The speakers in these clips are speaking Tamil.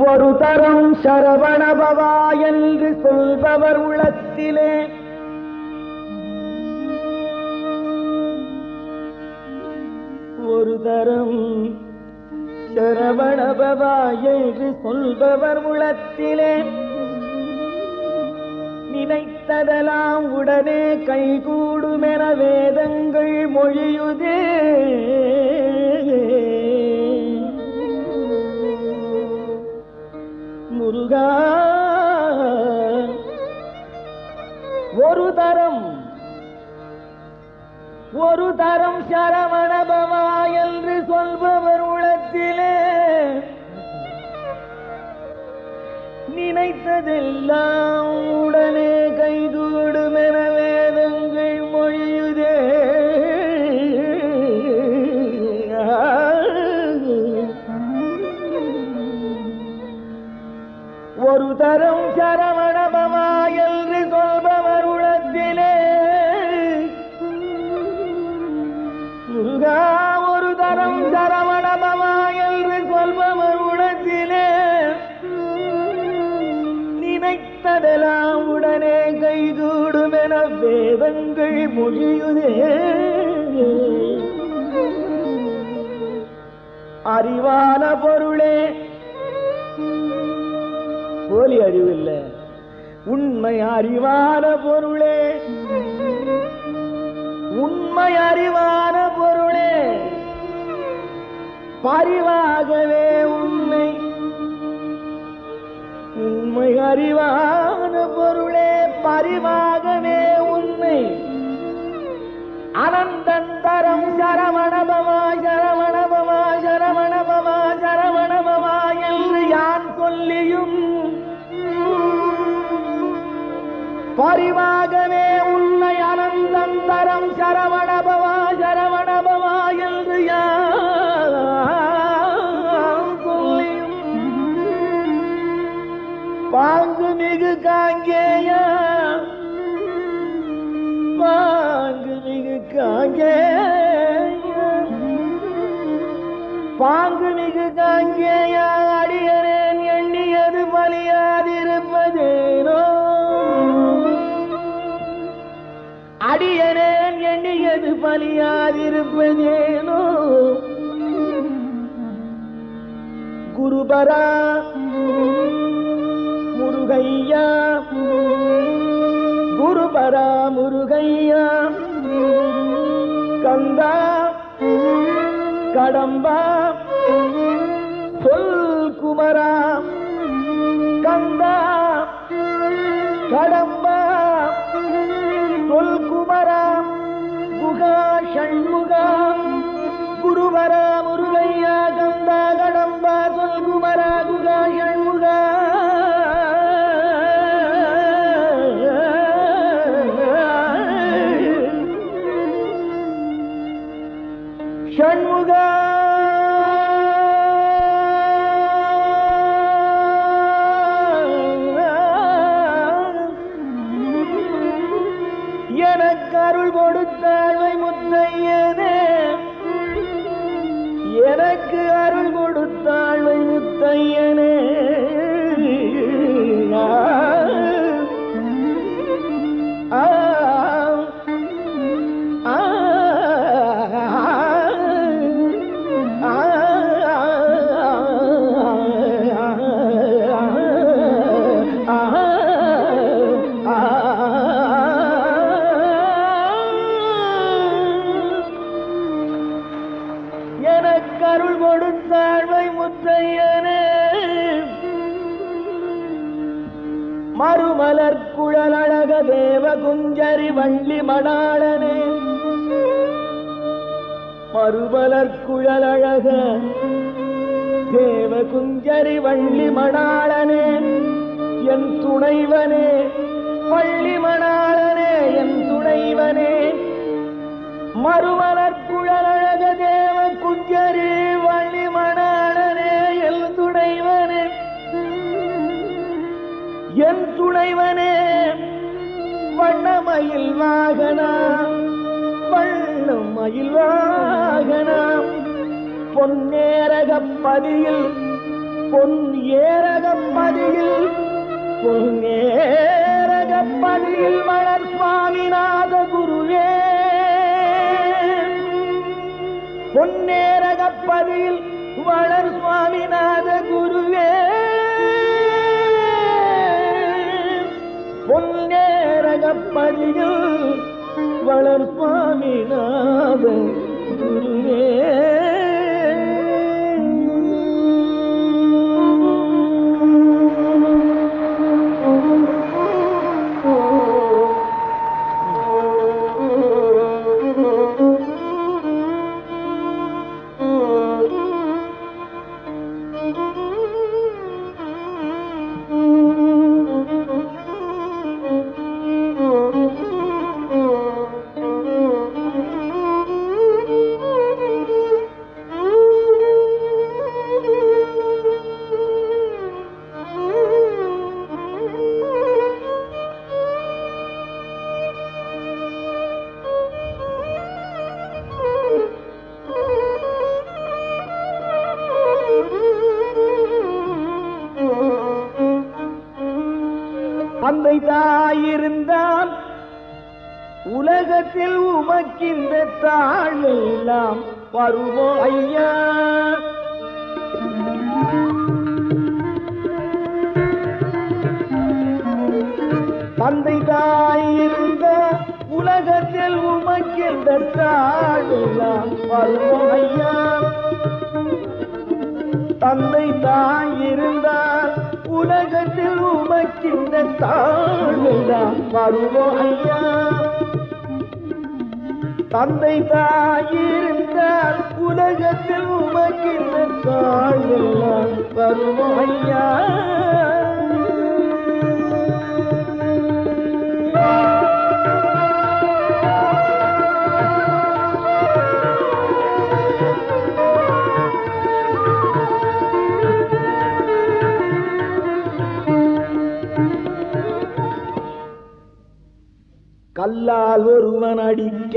ஒரு தரம் சரவணபவா என்று சொல்பவர் உள்ளத்திலே ஒரு தரம் சரவணபவா என்று சொல்பவர் உள்ளத்திலே நினைத்ததெல்லாம் உடனே கைகூடுமென வேதங்கள் மொழியுதே. முருகா ஒரு தரம் சரவணபவா என்று சொல்பவர் உள்ளத்திலே நினைத்ததெல்லாம் உடனே கைகூடுமென வேதங்கள் மொழியுதே. ஒரு தரம் சரவணபவா என்று சொல்பவர் உள்ளத்திலே முருகா ஒரு தரம் சரவணபவா என்று சொல்பவர் உள்ளத்திலே நினைத்ததெல்லாம் உடனே கைகூடுமென வேதங்கள் மொழியுதே. அறிவான பொருளே, போலி அறிவில்லை, உண்மை அறிவான பொருளே, உண்மை அறிவான பொருளே, பரிவாகவே உண்மை, உண்மை அறிவான பொருளே, பரிவாகவே உண்மை, அனந்தந்தரம் சரவணபவா சரவணபவா சரவணபவா சரவணபவா என்று யான் சொல்லியும் பரிவாகவே உன்னை அனந்தந்தரம் சரவணபவா சரவணபவா என்று யான் சொல்லியும் பாங்கு மிகு காங்கேயா, பாங்கு மிகு காங்கேயா, பாங்கு மிகு காங்கேயா அடியனேன் எண்ணியது பலியாதிருப்பதேனோ, அடியனேன் எண்ணியது பலியாதிருப்பதேனோ. குருபரா முருகையா, குருபரா முருகையா, கந்தா கடம்பா சொல் குமரா, கந்தா கடம்பா சொல் குமரா, குகா ஷண்முகா, குருவரா முருகையா, கந்தா கடம்பா சொல் குமரா, குகா ஷண்முகா. ஷண்முகா எனக்கு அருள் கொடுத்தாழ்வை முத்தையனே, எனக்கு அருள் கொடுத்தாழ்வை முத்தையனே. எனக்கருள் கொடுத்தாழ்வை முத்தையனே, மறுமலர் குழலழக தேவ குஞ்சரி வள்ளி மணாளனே, மறுமலர் குழலழக தேவ குஞ்சரி வள்ளி மணாளனே, என் துணைவனே வள்ளி மணாளனே, என் துணைவனே, மறுமலர் குழலழக தேவ குஞ்சரி வள்ளி மணாளனே, என் துணைவனே, என் துணைவனே, வண்ணமயில் வாகனா, வண்ணமயில் வாகனா, பொன்னேரகப்பதியில் பொன் ஏரகப்பதியில் மலர் சுவாமிநாத குருவே பொன்னேரகப்பதியில் வளர் சுவாமிநாத குருவே பொன்னேரகப்பதியில் வளர் சுவாமிநாத குருவே தந்தை தாயிருந்தான் உலகத்தில் உமக்கின்ற தாழெல்லாம் வருமோ ஐயா தந்தை தாயிருந்த உலகத்தில் உமக்கின்ற தாழெல்லாம் வருமோ ஐயா தந்தை தாயிருந்தால் உலகத்தில் உமக்கின்ற தாழ்வுதான் வருமோ ஐயா தந்தை தாயிருந்தால் உலகத்தில் உமக்கின்ற தாழ்வுதான் வருமோ ஐயா கல்லால் ஒருவன் அடிக்க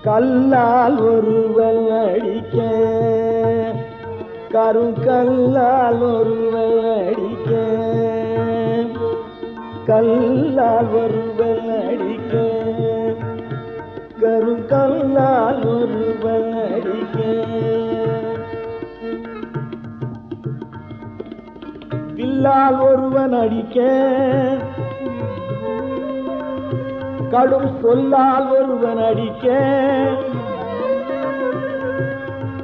கல்லால் ஒருவன் அடிக்க கருங்கல்லால் ஒருவன் அடிக்க கல்லால் ஒருவன் அடிக்க கருங்கல்லால் ஒருவன் அடிக்க வில்லால் ஒருவன் அடிக்க கடும் சொல்லால் ஒருவன் அடிக்க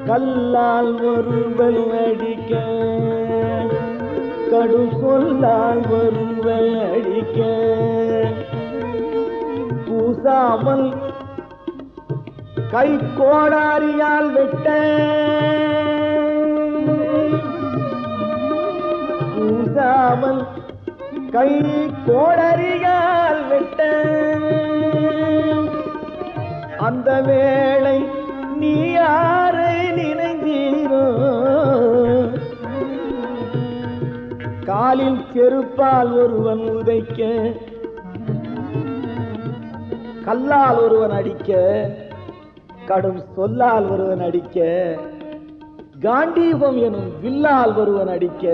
கல்லால் ஒருவன் அடிக்க கடும் சொல்லால் ஒருவன் அடிக்க பூசாமல் கை கோடாரியால் வெட்ட பூசாமல் கை கோடாரியால் வெட்ட அந்த வேளை நீ யாரை நினைந்தீரோ காலில் செருப்பால் ஒருவன் உதைக்க கல்லால் ஒருவன் அடிக்க கடும் சொல்லால் ஒருவன் அடிக்க காண்டீபம் எனும் வில்லால் ஒருவன் அடிக்க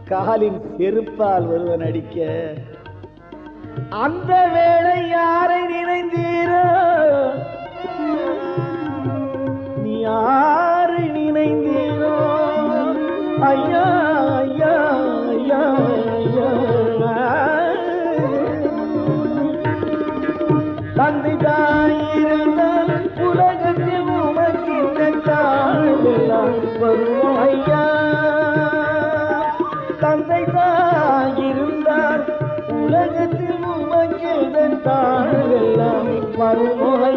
காலின் செருப்பால் ஒருவன் அடிக்க அந்த வேளை யாரை நினைந்தீரோ நீ யாரை நினைந்தீரோ ஐயா ஐயா ஐயா ஐயா தந்தை தாயிருந்தால் உலகத்தில் உமக்கின்ற தாழ்வெல்லாம் வருவோம் ஐயா தந்தை தாயிருந்தால் உலகத்தில் உமக்கின்ற தாழ்வெல்லாம் வருவோம்